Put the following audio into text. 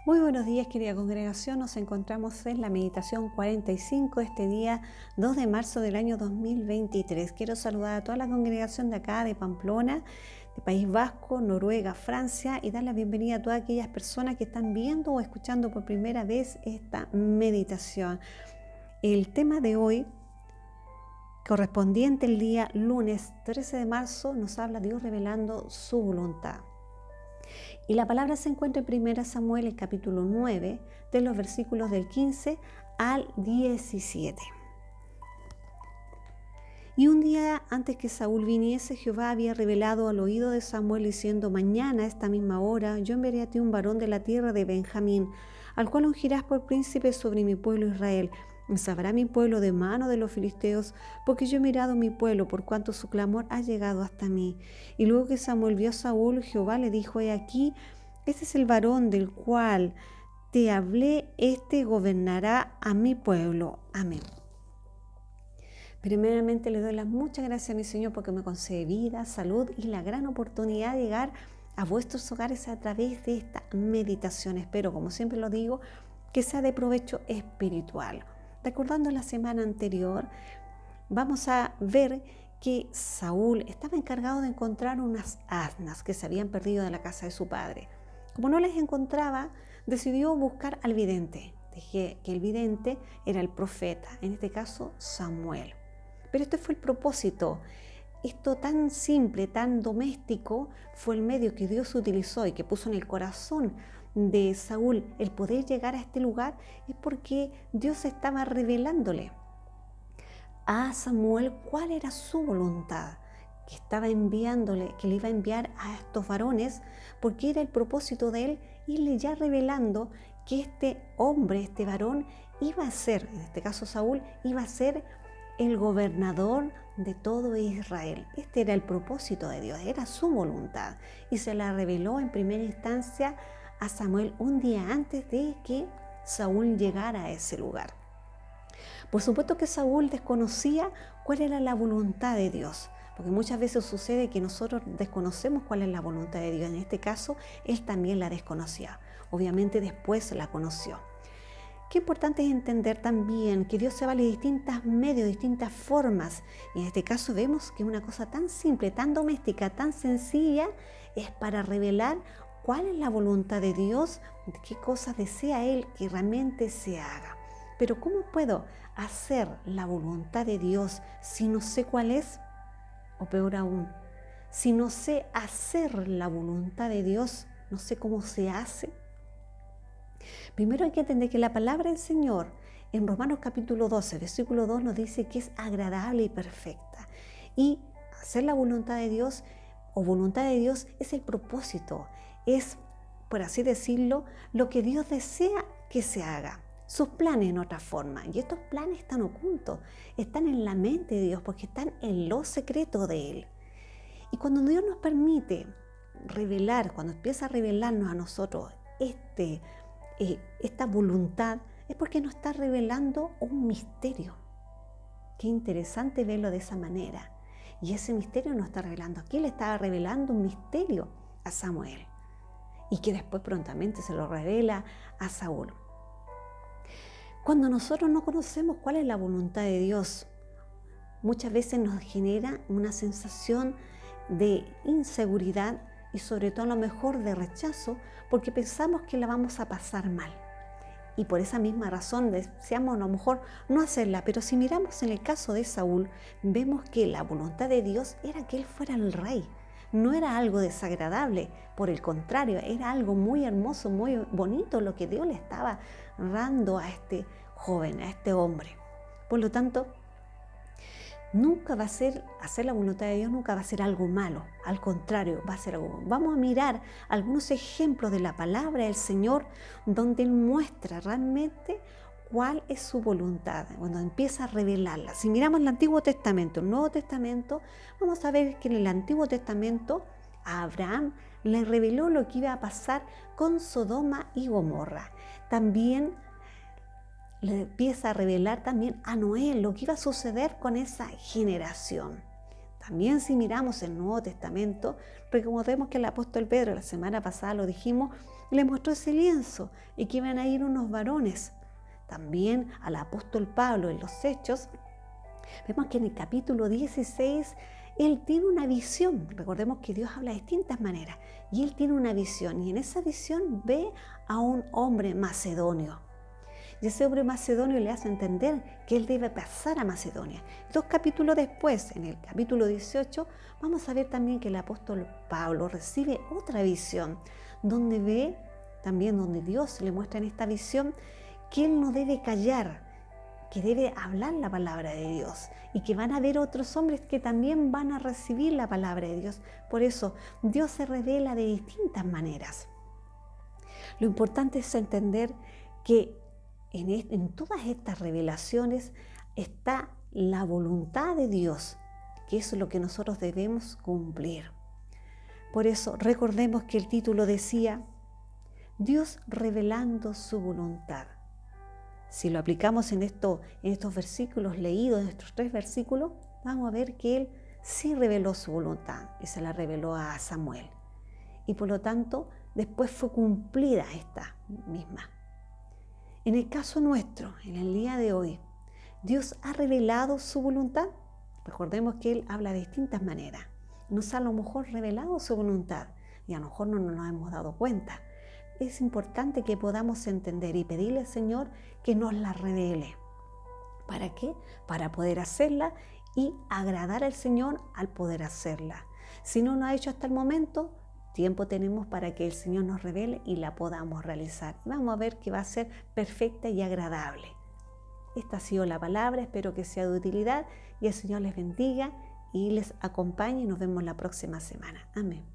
Muy buenos días, querida congregación. Nos encontramos en la meditación 45 este día 2 de marzo del año 2023. Quiero saludar a toda la congregación de acá, de Pamplona, de País Vasco, Noruega, Francia, y dar la bienvenida a todas aquellas personas que están viendo o escuchando por primera vez esta meditación. El tema de hoy, correspondiente el día lunes 13 de marzo, nos habla Dios revelando su voluntad. Y la palabra se encuentra en 1 Samuel, el capítulo 9, de los versículos del 15 al 17. Y un día antes que Saúl viniese, Jehová había revelado al oído de Samuel diciendo: mañana a esta misma hora yo enviaré a ti un varón de la tierra de Benjamín, al cual ungirás por príncipe sobre mi pueblo Israel. Sabrá mi pueblo de mano de los filisteos, porque yo he mirado mi pueblo, por cuanto su clamor ha llegado hasta mí. Y luego que Samuel vio a Saúl, Jehová le dijo: he aquí, este es el varón del cual te hablé, este gobernará a mi pueblo. Amén. Primeramente le doy las muchas gracias a mi Señor porque me concede vida, salud y la gran oportunidad de llegar a vuestros hogares a través de esta meditación. Espero, como siempre lo digo, que sea de provecho espiritual. Recordando la semana anterior, vamos a ver que Saúl estaba encargado de encontrar unas asnas que se habían perdido de la casa de su padre. Como no les encontraba, decidió buscar al vidente. Dije que el vidente era el profeta, en este caso Samuel. Pero este fue el propósito. Esto tan simple, tan doméstico, fue el medio que Dios utilizó y que puso en el corazón de Saúl el poder llegar a este lugar, es porque Dios estaba revelándole a Samuel cuál era su voluntad, que estaba enviándole, que le iba a enviar a estos varones, porque era el propósito de él irle ya revelando que este hombre, este varón, iba a ser, en este caso Saúl, iba a ser el gobernador de todo Israel. Este era el propósito de Dios, era su voluntad, y se la reveló en primera instancia a Samuel un día antes de que Saúl llegara a ese lugar. Por supuesto que Saúl desconocía cuál era la voluntad de Dios, porque muchas veces sucede que nosotros desconocemos cuál es la voluntad de Dios. En este caso, él también la desconocía. Obviamente después la conoció. Qué importante es entender también que Dios se vale de distintos medios, distintas formas. Y en este caso vemos que una cosa tan simple, tan doméstica, tan sencilla, es para revelar cuál es la voluntad de Dios, de qué cosas desea Él que realmente se haga. Pero ¿cómo puedo hacer la voluntad de Dios si no sé cuál es? O peor aún, si no sé hacer la voluntad de Dios, no sé cómo se hace. Primero hay que entender que la palabra del Señor en Romanos capítulo 12, versículo 2 nos dice que es agradable y perfecta. Y hacer la voluntad de Dios o voluntad de Dios es el propósito, es, por así decirlo, lo que Dios desea que se haga. Sus planes en otra forma. Y estos planes están ocultos, están en la mente de Dios porque están en lo secreto de Él. Y cuando Dios nos permite revelar, cuando empieza a revelarnos a nosotros esta voluntad, es porque nos está revelando un misterio. Qué interesante verlo de esa manera. Y ese misterio nos está revelando. Aquí le estaba revelando un misterio a Samuel y que después prontamente se lo revela a Saúl. Cuando nosotros no conocemos cuál es la voluntad de Dios, muchas veces nos genera una sensación de inseguridad y sobre todo a lo mejor de rechazo, porque pensamos que la vamos a pasar mal. Y por esa misma razón deseamos a lo mejor no hacerla. Pero si miramos en el caso de Saúl, vemos que la voluntad de Dios era que él fuera el rey. No era algo desagradable, por el contrario, era algo muy hermoso, muy bonito lo que Dios le estaba dando a este joven, a este hombre. Por lo tanto, nunca va a ser, hacer la voluntad de Dios nunca va a ser algo malo, al contrario, va a ser algo bueno. Vamos a mirar algunos ejemplos de la palabra del Señor donde Él muestra realmente cuál es su voluntad, cuando empieza a revelarla. Si miramos el Antiguo Testamento, el Nuevo Testamento, vamos a ver que en el Antiguo Testamento a Abraham le reveló lo que iba a pasar con Sodoma y Gomorra. También le empieza a revelar también a Noé lo que iba a suceder con esa generación. También si miramos el Nuevo Testamento, recordemos que el apóstol Pedro, la semana pasada lo dijimos, le mostró ese lienzo y que iban a ir unos varones. También al apóstol Pablo en los Hechos, vemos que en el capítulo 16 él tiene una visión. Recordemos que Dios habla de distintas maneras y él tiene una visión y en esa visión ve a un hombre macedonio. Y ese hombre macedonio le hace entender que él debe pasar a Macedonia. 2 capítulos después, en el capítulo 18, vamos a ver también que el apóstol Pablo recibe otra visión, donde ve también, donde Dios le muestra en esta visión que él no debe callar, que debe hablar la palabra de Dios y que van a haber otros hombres que también van a recibir la palabra de Dios. Por eso, Dios se revela de distintas maneras. Lo importante es entender que en todas estas revelaciones está la voluntad de Dios, que es lo que nosotros debemos cumplir. Por eso recordemos que el título decía, Dios revelando su voluntad. Si lo aplicamos en estos versículos leídos, en estos 3 versículos, vamos a ver que Él sí reveló su voluntad y se la reveló a Samuel. Y por lo tanto, después fue cumplida esta misma. En el caso nuestro, en el día de hoy, ¿Dios ha revelado su voluntad? Recordemos que Él habla de distintas maneras. Nos ha a lo mejor revelado su voluntad y a lo mejor no nos hemos dado cuenta. Es importante que podamos entender y pedirle al Señor que nos la revele. ¿Para qué? Para poder hacerla y agradar al Señor al poder hacerla. Si no lo ha hecho hasta el momento, tiempo tenemos para que el Señor nos revele y la podamos realizar. Vamos a ver que va a ser perfecta y agradable. Esta ha sido la palabra, espero que sea de utilidad y el Señor les bendiga y les acompañe y nos vemos la próxima semana. Amén.